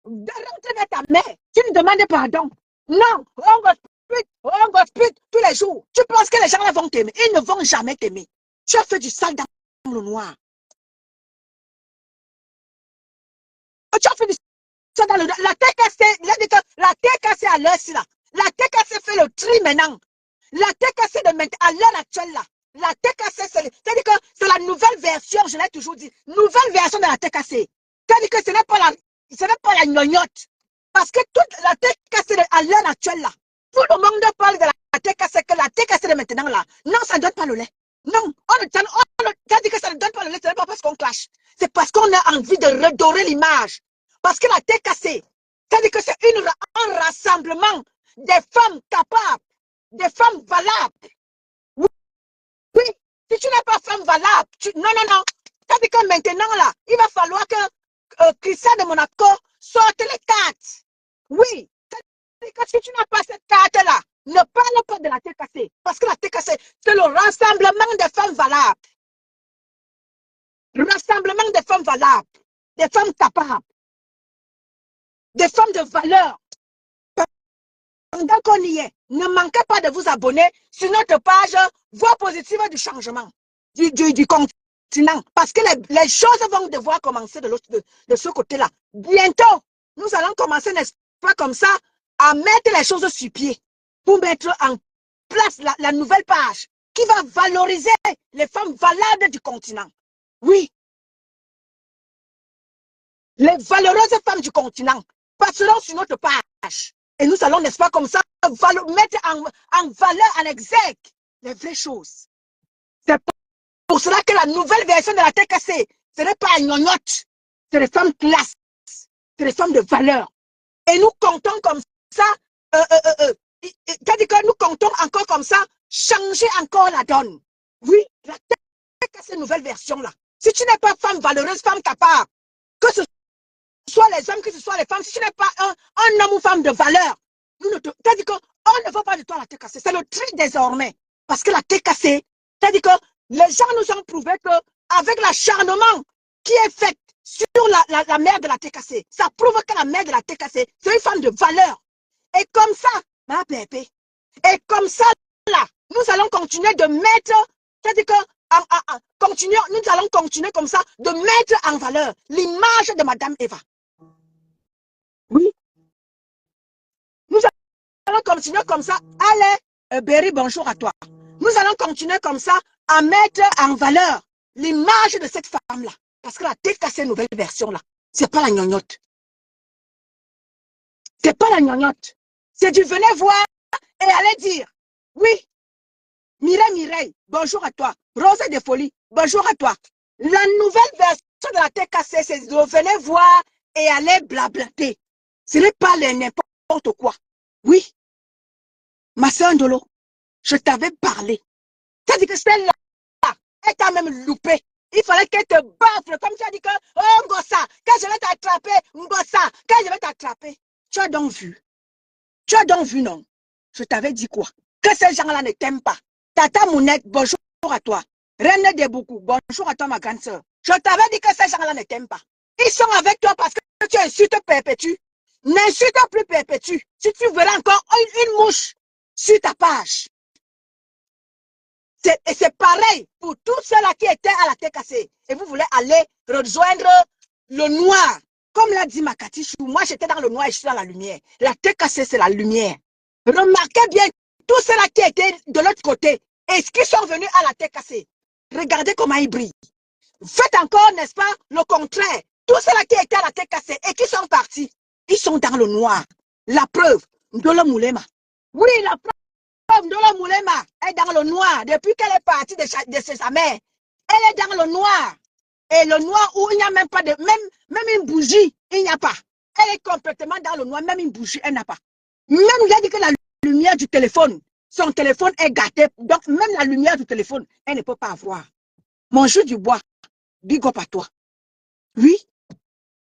vers ta mère tu lui demandes pardon non on go speed tous les jours tu penses que les gens vont t'aimer ils ne vont jamais t'aimer tu as fait du sale dans le noir. Tu as fait ça dans la TKC, la TKC à l'heure là. La TKC fait le tri maintenant. La TKC de maintenant, à l'heure actuelle là. La TKC, c'est-à-dire que c'est la nouvelle version, je l'ai toujours dit. Nouvelle version de la TKC. C'est-à-dire que ce n'est pas la gnognotte. Parce que toute la TKC à l'heure actuelle là. Tout le monde parle de la TKC, que la TKC de maintenant là. Non, ça ne donne pas le lait. Non, c'est-à-dire que ça ne donne pas le lait, ce n'est pas parce qu'on clash. C'est parce qu'on a envie de redorer l'image. Parce que la TKC, c'est-à-dire que c'est un rassemblement des femmes capables, des femmes valables. Oui, si tu n'es pas femme valable, non. C'est-à-dire que maintenant, là, il va falloir que Christian de Monaco sorte les cartes. Oui, c'est-à-dire que si tu n'as pas cette carte-là, ne parle pas de la TKC. Parce que la TKC, c'est le rassemblement des femmes valables. Rassemblement des femmes valables, des femmes capables. Des femmes de valeur. Pendant qu'on y est, ne manquez pas de vous abonner sur notre page Voix positive du changement du continent. Parce que les choses vont devoir commencer de ce côté-là. Bientôt, nous allons commencer, n'est-ce pas, comme ça, à mettre les choses sur pied pour mettre en place la nouvelle page qui va valoriser les femmes valables du continent. Oui. Les valeureuses femmes du continent passeront sur notre page. Et nous allons, n'est-ce pas, comme ça, mettre en valeur, en exergue, les vraies choses. C'est pour cela que la nouvelle version de la TKC, ce n'est pas une gnognotte, c'est des femmes classe, c'est des femmes de valeur. Et nous comptons comme ça, c'est-à-dire que nous comptons encore comme ça, changer encore la donne. Oui, la TKC nouvelle version-là. Si tu n'es pas femme valeureuse, femme capable, que ce soit les hommes, que ce soit les femmes, si tu n'es pas un homme ou femme de valeur, c'est-à-dire qu'on ne veut pas de toi la TKC. C'est le tri désormais. Parce que la TKC, c'est-à-dire que les gens nous ont prouvé qu'avec l'acharnement qui est fait sur la mère de la TKC, ça prouve que la mère de la TKC, c'est une femme de valeur. Et comme ça, ma bébé, et comme ça, là, nous allons continuer de mettre, c'est-à-dire que, nous allons continuer comme ça, de mettre en valeur l'image de Madame Eva. Oui. Nous allons continuer comme ça. Allez, Berry, bonjour à toi. Nous allons continuer comme ça à mettre en valeur l'image de cette femme-là. Parce que la TKC nouvelle version là, c'est pas la gnognotte. C'est pas la gnognotte. C'est du venez voir et allez dire, oui, Mireille, bonjour à toi. Rose de Folie, bonjour à toi. La nouvelle version de la TKC, c'est de venez voir et allez blablater. Ce n'est pas n'importe quoi. Oui, ma soeur Ndolo, je t'avais parlé. C'est-à-dire que celle-là, elle t'a même loupé. Il fallait qu'elle te baffle, comme tu as dit que, oh Ngossa, quand je vais t'attraper, Ngossa, quand je vais t'attraper. Tu as donc vu. Tu as donc vu, non? Je t'avais dit quoi? Que ces gens-là ne t'aiment pas. Tata Mounette, bonjour à toi. Reine de beaucoup, bonjour à toi, ma grande soeur. Je t'avais dit que ces gens-là ne t'aiment pas. Ils sont avec toi parce que tu insultes Perpétue. N'insulte plus Perpétue. Si tu verras encore une mouche sur ta page. Et c'est pareil pour tous ceux-là qui étaient à la TKC. Et vous voulez aller rejoindre le noir. Comme l'a dit Makati Chou, moi j'étais dans le noir et je suis dans la lumière. La TKC, c'est la lumière. Remarquez bien tous ceux-là qui étaient de l'autre côté et qui sont venus à la TKC. Regardez comment ils brillent. Faites encore, n'est-ce pas, le contraire. Tous ceux-là qui étaient à la TKC et qui sont partis, ils sont dans le noir. La preuve, Ndolo Moulema. Oui, la preuve, Ndolo Moulema est dans le noir depuis qu'elle est partie de sa mère. Elle est dans le noir. Et le noir où il n'y a même pas de... Même une bougie, il n'y a pas. Elle est complètement dans le noir, même une bougie, elle n'a pas. Même il a dit que la lumière du téléphone, son téléphone est gâté. Donc même la lumière du téléphone, elle ne peut pas avoir. Mon jeu du bois, big up à toi. Oui,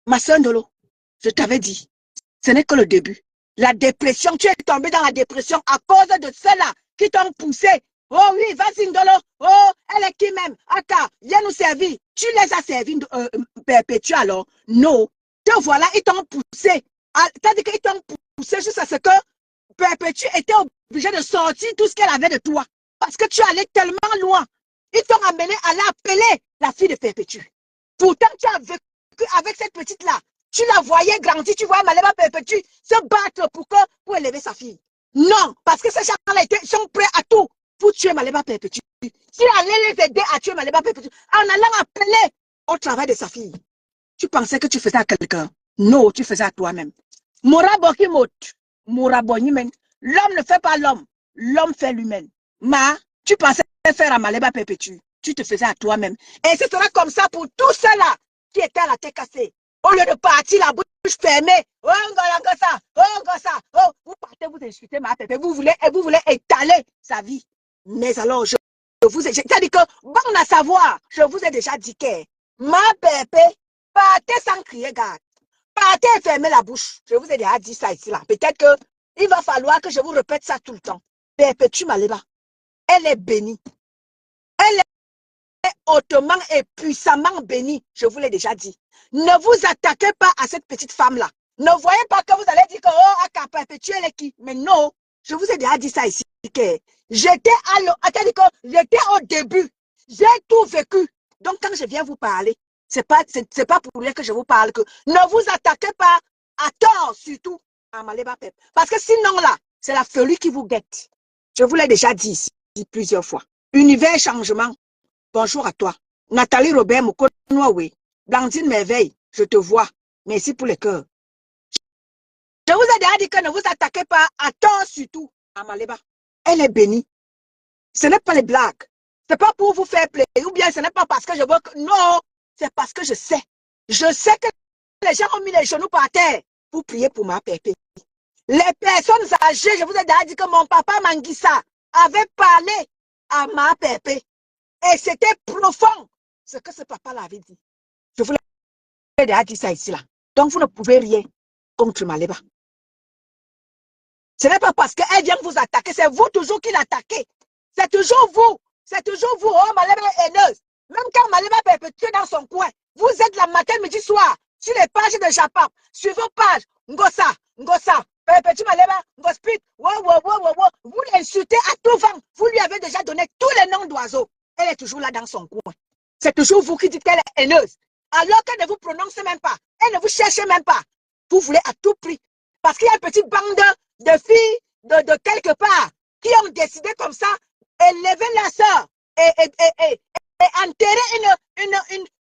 ma soeur Ndolo, je t'avais dit, ce n'est que le début. La dépression, tu es tombé dans la dépression à cause de ceux-là qui t'ont poussé. Oh oui, vas-y Ndolo. Oh, elle est qui même? Aka, viens nous servir. Tu les as servis Perpétue alors? Non. Te voilà, ils t'ont poussé. C'est-à-dire qu'ils t'ont poussé jusqu'à ce que Perpétue était obligée de sortir tout ce qu'elle avait de toi. Parce que tu allais tellement loin. Ils t'ont amené à l'appeler la fille de Perpétue. Pourtant, tu as vécu avec cette petite-là. Tu la voyais grandir, tu voyais Maleba Perpétue se battre pour élever sa fille. Non, parce que ces gens-là sont prêts à tout pour tuer Maleba Perpétue. Si elle allait les aider à tuer Maleba Perpétue, en allant appeler au travail de sa fille, tu pensais que tu faisais à quelqu'un. Non, tu faisais à toi-même. L'homme ne fait pas l'homme, l'homme fait lui-même. Ma, tu pensais faire à Maleba Perpétue, tu te faisais à toi-même. Et ce sera comme ça pour tous ceux-là qui étaient à la tête cassée. Au lieu de partir la bouche fermée, oh, vous partez, vous insultez ma pépé, vous voulez étaler sa vie. Mais alors, je vous ai dit, c'est-à-dire que, bon à savoir, je vous ai déjà dit que ma pépé, partez sans crier garde. Partez et fermez la bouche. Je vous ai déjà dit ça ici, là. Peut-être qu'il va falloir que je vous répète ça tout le temps. Perpétue Maleba, elle est bénie. Elle est hautement et puissamment bénie. Je vous l'ai déjà dit. Ne vous attaquez pas à cette petite femme-là. Ne voyez pas que vous allez dire que, oh, Aka Perpétue, elle est qui? Mais non, je vous ai déjà dit ça ici. J'étais au début. J'ai tout vécu. Donc, quand je viens vous parler, c'est pas pour rien que je vous parle que ne vous attaquez pas à tort, surtout à Maleba Pep. Parce que sinon, là, c'est la folie qui vous guette. Je vous l'ai déjà dit ici plusieurs fois. Univers changement. Bonjour à toi. Nathalie Robert Moukonoawe. Blandine Merveille, je te vois. Merci pour les cœurs. Je vous ai déjà dit que ne vous attaquez pas à tort, surtout à Maleba. Elle est bénie. Ce n'est pas les blagues. Ce n'est pas pour vous faire plaisir. Ou bien ce n'est pas parce que je veux que... Non, c'est parce que je sais. Je sais que les gens ont mis les genoux par terre pour prier pour ma pépé. Les personnes âgées, je vous ai déjà dit que mon papa Manguissa avait parlé à ma pépé. Et c'était profond ce que ce papa l'avait dit. Je vous l'ai déjà dit ça ici là. Donc vous ne pouvez rien contre Maleba. Ce n'est pas parce qu'elle vient vous attaquer, c'est vous toujours qui l'attaquez. C'est toujours vous. C'est toujours vous. Oh, Malema est haineuse. Même quand Malema est perpétuée dans son coin, vous êtes la matin, midi, soir, sur les pages de Japap, sur vos pages, Ngosa, perpétue Malema, Ngospit, vous l'insultez à tout vent. Vous lui avez déjà donné tous les noms d'oiseaux. Elle est toujours là dans son coin. C'est toujours vous qui dites qu'elle est haineuse. Alors qu'elle ne vous prononce même pas. Elle ne vous cherche même pas. Vous voulez à tout prix. Parce qu'il y a une petite bande de filles de quelque part qui ont décidé comme ça, élever la sœur et enterrer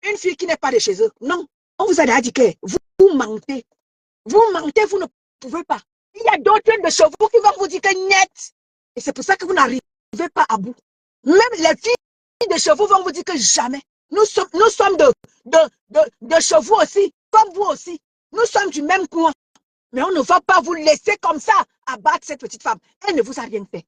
une fille qui n'est pas de chez eux. Non. On vous a déjà dit que vous mentez. Vous mentez, vous ne pouvez pas. Il y a d'autres de chevaux qui vont vous dire que net. Et c'est pour ça que vous n'arrivez pas à bout. Même les filles de chevaux vont vous dire que jamais. Nous sommes de chevaux aussi, comme vous aussi. Nous sommes du même coin. Mais on ne va pas vous laisser comme ça abattre cette petite femme. Elle ne vous a rien fait.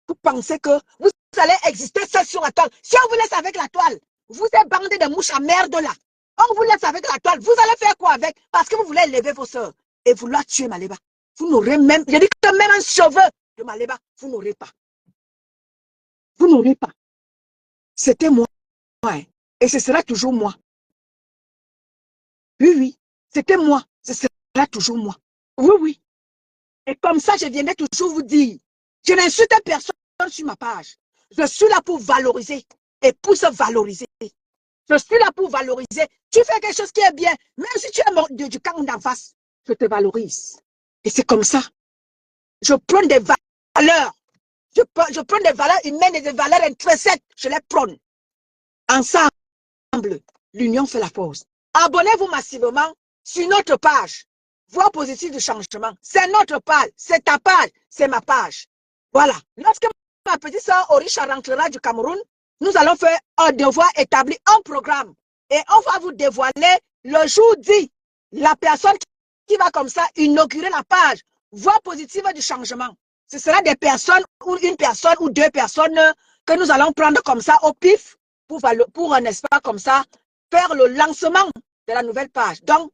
Vous pensez que vous allez exister seul sur la toile. Si on vous laisse avec la toile, vous êtes bandé de mouches à merde là. On vous laisse avec la toile. Vous allez faire quoi avec? Parce que vous voulez élever vos soeurs et vouloir tuer Maleba. Vous n'aurez même, je dis que même un cheveu de Maleba, vous n'aurez pas. Vous n'aurez pas. C'était moi. Hein. Et ce sera toujours moi. Oui. C'était moi. Ce sera toujours moi. Oui. Et comme ça, je viendrai toujours vous dire, je n'insulte personne sur ma page. Je suis là pour valoriser et pour se valoriser. Je suis là pour valoriser. Tu fais quelque chose qui est bien, même si tu es mort du camp d'en face, je te valorise. Et c'est comme ça. Je prends des valeurs. Je prends des valeurs humaines et des valeurs intrinsèques. Je les prône. Ensemble, l'union fait la force. Abonnez-vous massivement sur notre page. Voix positive du changement. C'est notre page. C'est ta page. C'est ma page. Voilà. Lorsque ma petite soeur Orisha rentrera du Cameroun, nous allons faire un devoir établi, un programme. Et on va vous dévoiler le jour dit, la personne qui va comme ça inaugurer la page. Voix positive du changement. Ce sera des personnes ou une personne ou deux personnes que nous allons prendre comme ça au pif pour n'est-ce pas, comme ça, faire le lancement de la nouvelle page. Donc,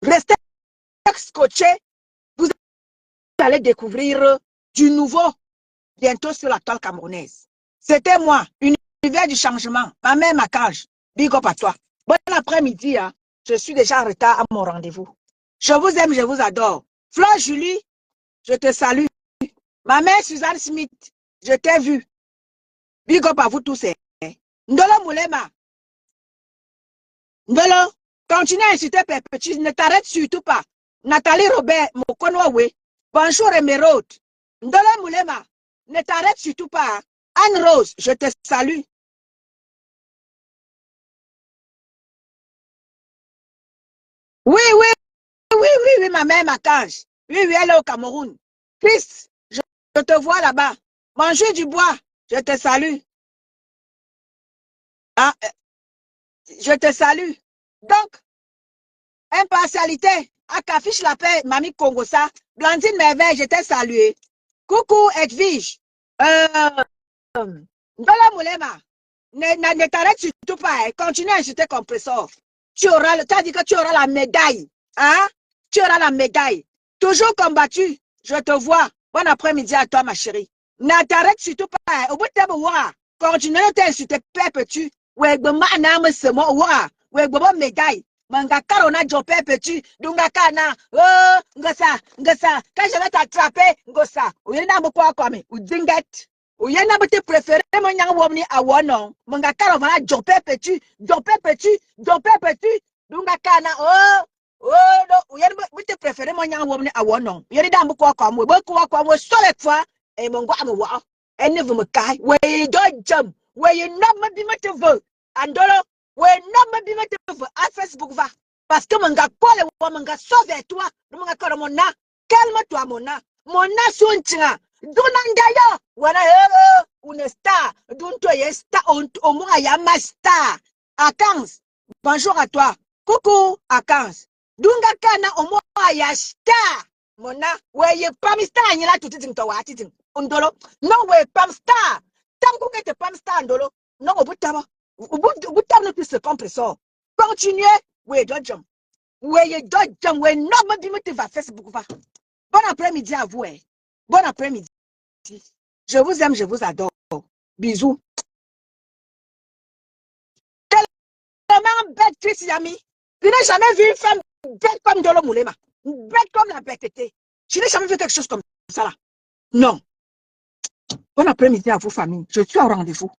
restez scotchés. Vous allez découvrir du nouveau bientôt sur la toile camerounaise. C'était moi, univers du changement. Ma mère Makange. Big up à toi. Bon après-midi. Hein. Je suis déjà en retard à mon rendez-vous. Je vous aime, je vous adore. Fleur Julie, je te salue. Ma mère Suzanne Smith, je t'ai vu. Big up à vous tous. Ndolo Moulema. Ndolo, continue à insulter Perpétue. Ne t'arrête surtout pas. Nathalie Robert, Mokonwawe. Bonjour Emeraude. Ndolo Moulema. Ne t'arrête surtout pas. Anne Rose, je te salue. Oui, ma mère Makange. Oui, elle est au Cameroun. Chris, je te vois là-bas. Bonjour Dubois, je te salue. Ah, je te salue. Donc, impartialité. Akafiche la paix, Mamie Kongosa. Blandine Merveille, je t'ai salué. Coucou Edwige. Ndola Moulema. Ne t'arrête surtout pas. Hein. Continue à insulter Compressor. Tu as dit que tu auras la médaille. Hein? Tu auras la médaille. Toujours combattu. Je te vois. Bon après-midi à toi, ma chérie. Ne t'arrête surtout pas. Hein. Au bout de ta continue à t'insulter, Perpétue. Ouais, médaille. Manga karona jopé petit, dunga kana, oh, ngosa, quand je vais t'attraper, ngosa, ou y'en a quoi comme, ou dinget, ou y'en a te préféré, mon yang womni à wonon, manga karona jopé petit, dunga kana, oh, no, ou y'en a te préféré, mon yang womni à wonon, y'en a quoi comme, ou quoi comme, seule fois, et mon gars me voit, et ne vous me caille, ouais, don't jump, ouais, you not me be me te veut, andolo, ouais, non, me bime te veux à Facebook va. Parce que mon gars, quoi, mon gars, sauve toi. Mon gars, calme-toi, mon na. Mon na, sountina. Dunangayo. Wana, une star. Dunto, y'a star. Au moins, y'a ma star. À 15. Bonjour à toi. Coucou, à 15. Dunga kana, au moins, y'a star. Mon na, ouais, y'a pas mi star, y'a là tout de suite, Ondolo. Non, ouais, pas star. Tant que t'es pas star, Ondolo. Non, au bout de ta au bout de plus ce compresseur. Continuez. Oui, dodjam. Oui, dodjam. Oui, non, mais dis-moi, tu vas Facebook. Bon après-midi à vous. Bon après-midi. Je vous aime, je vous adore. Bisous. Tellement bête, Chris Yami. Je n'ai jamais vu une femme bête comme Dolo Moulema. Bête comme la bêteté. Je n'ai jamais vu quelque chose comme ça là. Non. Bon après-midi à vous, famille. Je suis au rendez-vous.